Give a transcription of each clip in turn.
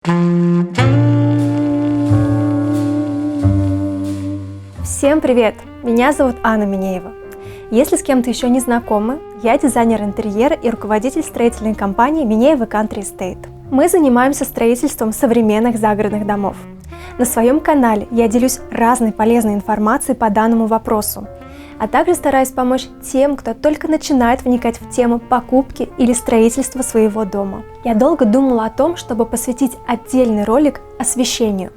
Всем привет! Меня зовут Анна Минеева. Если с кем-то еще не знакомы, я дизайнер интерьера и руководитель строительной компании Минеева Country Estate. Мы занимаемся строительством современных загородных домов. На своем канале я делюсь разной полезной информацией по данному вопросу, а также стараюсь помочь тем, кто только начинает вникать в тему покупки или строительства своего дома. Я долго думала о том, чтобы посвятить отдельный ролик освещению.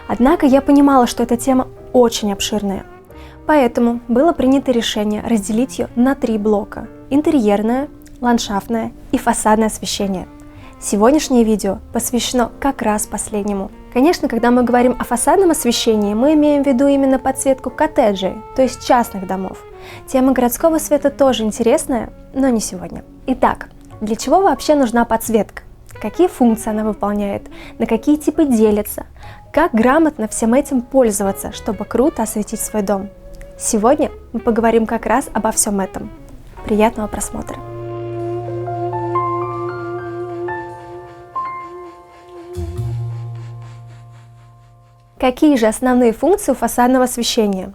Однако я понимала, что эта тема очень обширная. Поэтому было принято решение разделить ее на 3 блока: интерьерное, ландшафтное и фасадное освещение. Сегодняшнее видео посвящено как раз последнему. Конечно, когда мы говорим о фасадном освещении, мы имеем в виду именно подсветку коттеджей, то есть частных домов. Тема городского света тоже интересная, но не сегодня. Итак, для чего вообще нужна подсветка? Какие функции она выполняет? На какие типы делится? Как грамотно всем этим пользоваться, чтобы круто осветить свой дом? Сегодня мы поговорим как раз обо всем этом. Приятного просмотра! Какие же основные функции у фасадного освещения?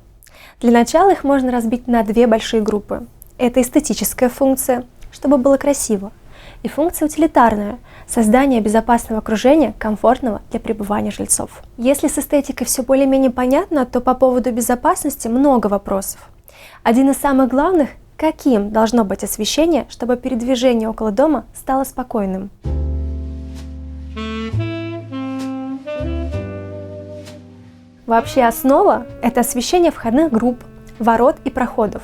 Для начала их можно разбить на 2 большие группы. Это эстетическая функция, чтобы было красиво, и функция утилитарная – создание безопасного окружения, комфортного для пребывания жильцов. Если с эстетикой все более-менее понятно, то по поводу безопасности много вопросов. Один из самых главных – каким должно быть освещение, чтобы передвижение около дома стало спокойным? Вообще основа – это освещение входных групп, ворот и проходов.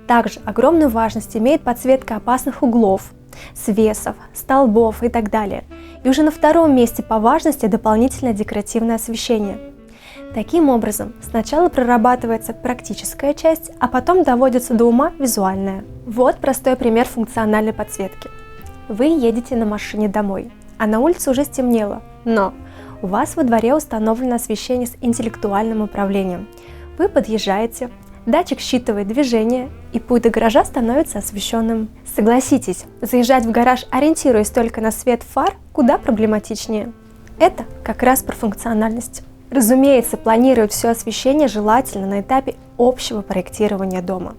Также огромную важность имеет подсветка опасных углов, свесов, столбов и так далее. И уже на 2-м месте по важности дополнительное декоративное освещение. Таким образом, сначала прорабатывается практическая часть, а потом доводится до ума визуальная. Вот простой пример функциональной подсветки. Вы едете на машине домой, а на улице уже стемнело, но у вас во дворе установлено освещение с интеллектуальным управлением. Вы подъезжаете, датчик считывает движение, и путь до гаража становится освещенным. Согласитесь, заезжать в гараж, ориентируясь только на свет фар, куда проблематичнее. Это как раз про функциональность. Разумеется, планировать все освещение желательно на этапе общего проектирования дома.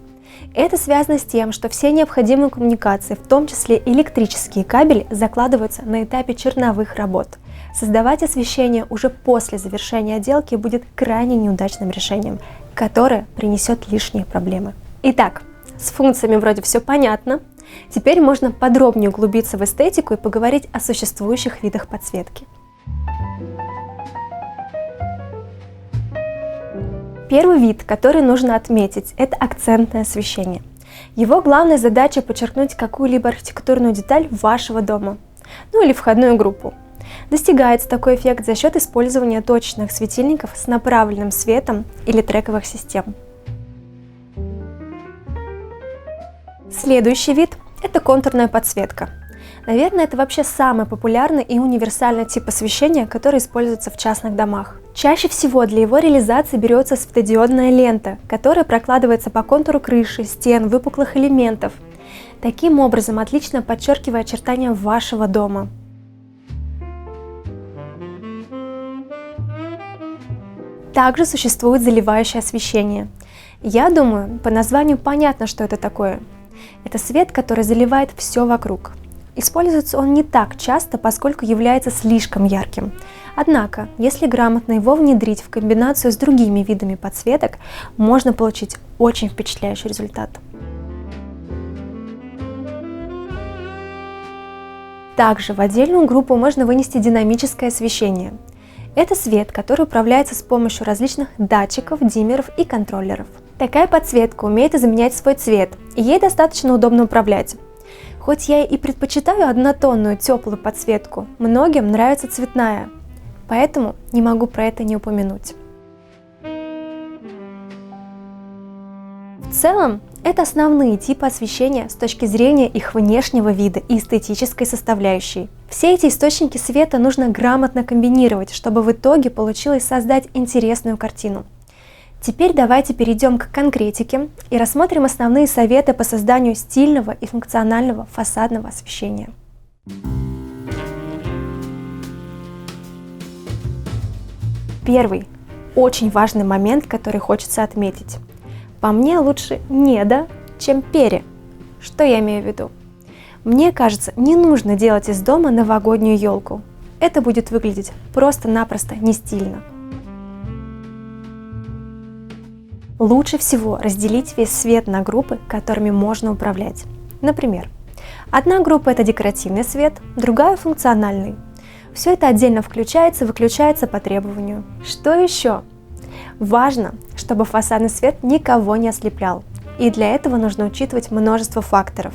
Это связано с тем, что все необходимые коммуникации, в том числе электрические кабели, закладываются на этапе черновых работ. Создавать освещение уже после завершения отделки будет крайне неудачным решением, которое принесет лишние проблемы. Итак, с функциями вроде все понятно. Теперь можно подробнее углубиться в эстетику и поговорить о существующих видах подсветки. Первый вид, который нужно отметить, это акцентное освещение. Его главная задача – подчеркнуть какую-либо архитектурную деталь вашего дома, или входную группу. Достигается такой эффект за счет использования точечных светильников с направленным светом или трековых систем. Следующий вид – это контурная подсветка. Наверное, это вообще самый популярный и универсальный тип освещения, который используется в частных домах. Чаще всего для его реализации берется светодиодная лента, которая прокладывается по контуру крыши, стен, выпуклых элементов, таким образом отлично подчеркивая очертания вашего дома. Также существует заливающее освещение. Я думаю, по названию понятно, что это такое. Это свет, который заливает все вокруг. Используется он не так часто, поскольку является слишком ярким. Однако, если грамотно его внедрить в комбинацию с другими видами подсветок, можно получить очень впечатляющий результат. Также в отдельную группу можно вынести динамическое освещение. Это свет, который управляется с помощью различных датчиков, диммеров и контроллеров. Такая подсветка умеет изменять свой цвет, и ей достаточно удобно управлять. Хоть я и предпочитаю однотонную теплую подсветку, многим нравится цветная, поэтому не могу про это не упомянуть. В целом, это основные типы освещения с точки зрения их внешнего вида и эстетической составляющей. Все эти источники света нужно грамотно комбинировать, чтобы в итоге получилось создать интересную картину. Теперь давайте перейдем к конкретике и рассмотрим основные советы по созданию стильного и функционального фасадного освещения. Первый, очень важный момент, который хочется отметить. По мне лучше «недо», чем «пере». Что я имею в виду? Мне кажется, не нужно делать из дома новогоднюю елку. Это будет выглядеть просто-напросто не стильно. Лучше всего разделить весь свет на группы, которыми можно управлять. Например, одна группа – это декоративный свет, другая – функциональный. Все это отдельно включается и выключается по требованию. Что еще? Важно, чтобы фасадный свет никого не ослеплял, и для этого нужно учитывать множество факторов.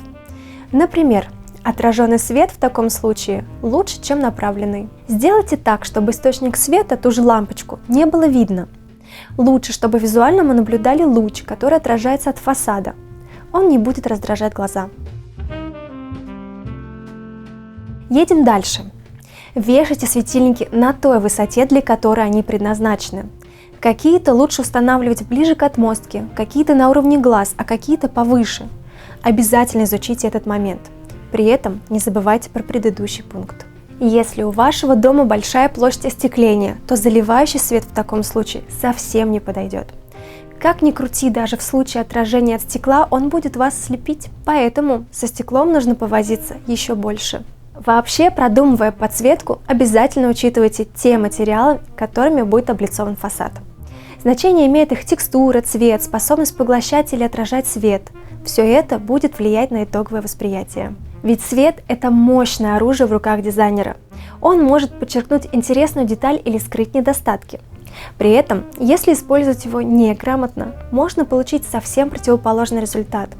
Например, отраженный свет в таком случае лучше, чем направленный. Сделайте так, чтобы источник света, ту же лампочку, не было видно. Лучше, чтобы визуально мы наблюдали луч, который отражается от фасада. Он не будет раздражать глаза. Едем дальше. Вешайте светильники на той высоте, для которой они предназначены. Какие-то лучше устанавливать ближе к отмостке, какие-то на уровне глаз, а какие-то повыше. Обязательно изучите этот момент. При этом не забывайте про предыдущий пункт. Если у вашего дома большая площадь остекления, то заливающий свет в таком случае совсем не подойдет. Как ни крути, даже в случае отражения от стекла он будет вас слепить, поэтому со стеклом нужно повозиться еще больше. Вообще, продумывая подсветку, обязательно учитывайте те материалы, которыми будет облицован фасад. Значение имеет их текстура, цвет, способность поглощать или отражать свет. Все это будет влиять на итоговое восприятие. Ведь свет – это мощное оружие в руках дизайнера. Он может подчеркнуть интересную деталь или скрыть недостатки. При этом, если использовать его неграмотно, можно получить совсем противоположный результат.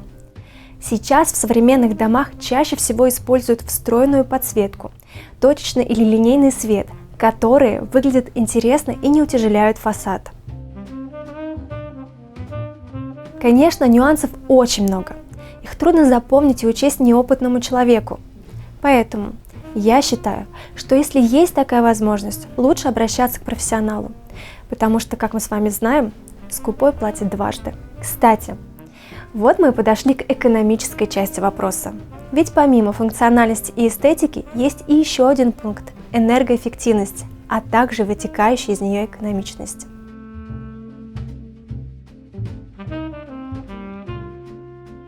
Сейчас в современных домах чаще всего используют встроенную подсветку, точечный или линейный свет, которые выглядят интересно и не утяжеляют фасад. Конечно, нюансов очень много. Их трудно запомнить и учесть неопытному человеку. Поэтому я считаю, что если есть такая возможность, лучше обращаться к профессионалу. Потому что, как мы с вами знаем, скупой платит дважды. Кстати, вот мы и подошли к экономической части вопроса. Ведь помимо функциональности и эстетики есть и еще один пункт – энергоэффективность, а также вытекающая из нее экономичность.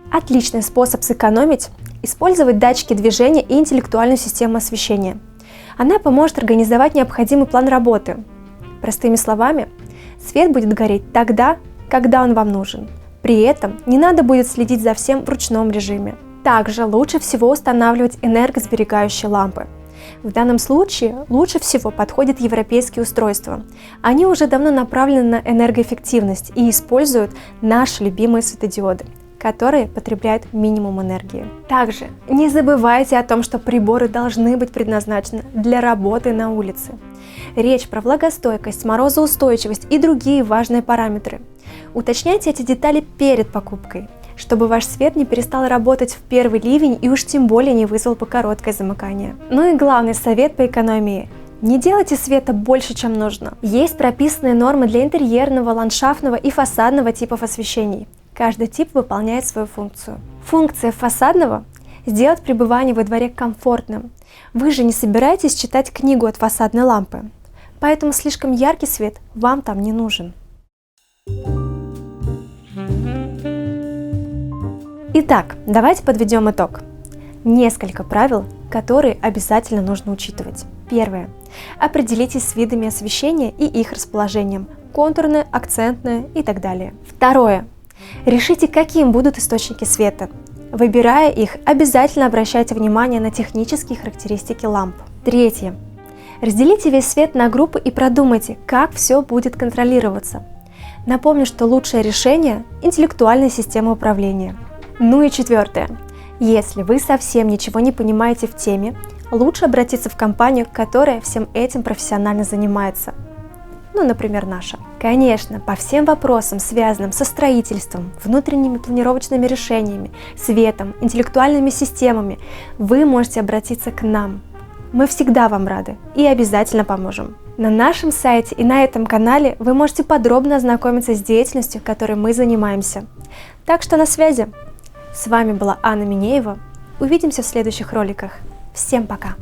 Отличный способ сэкономить – использовать датчики движения и интеллектуальную систему освещения. Она поможет организовать необходимый план работы. Простыми словами, свет будет гореть тогда, когда он вам нужен. При этом не надо будет следить за всем в ручном режиме. Также лучше всего устанавливать энергосберегающие лампы. В данном случае лучше всего подходят европейские устройства. Они уже давно направлены на энергоэффективность и используют наши любимые светодиоды, которые потребляют минимум энергии. Также не забывайте о том, что приборы должны быть предназначены для работы на улице. Речь про влагостойкость, морозоустойчивость и другие важные параметры. Уточняйте эти детали перед покупкой, чтобы ваш свет не перестал работать в первый ливень и уж тем более не вызвал бы короткое замыкание. Ну и главный совет по экономии. Не делайте света больше, чем нужно. Есть прописанные нормы для интерьерного, ландшафтного и фасадного типов освещений. Каждый тип выполняет свою функцию. Функция фасадного – сделать пребывание во дворе комфортным. Вы же не собираетесь читать книгу от фасадной лампы, поэтому слишком яркий свет вам там не нужен. Итак, давайте подведем итог. Несколько правил, которые обязательно нужно учитывать. Первое. Определитесь с видами освещения и их расположением – контурное, акцентное и так далее. Второе. Решите, каким будут источники света. Выбирая их, обязательно обращайте внимание на технические характеристики ламп. Третье. Разделите весь свет на группы и продумайте, как все будет контролироваться. Напомню, что лучшее решение – интеллектуальная система управления. Ну и четвертое. Если вы совсем ничего не понимаете в теме, лучше обратиться в компанию, которая всем этим профессионально занимается. Ну, например, наша. Конечно, по всем вопросам, связанным со строительством, внутренними планировочными решениями, светом, интеллектуальными системами, вы можете обратиться к нам. Мы всегда вам рады и обязательно поможем. На нашем сайте и на этом канале вы можете подробно ознакомиться с деятельностью, которой мы занимаемся. Так что на связи. С вами была Анна Минеева. Увидимся в следующих роликах. Всем пока!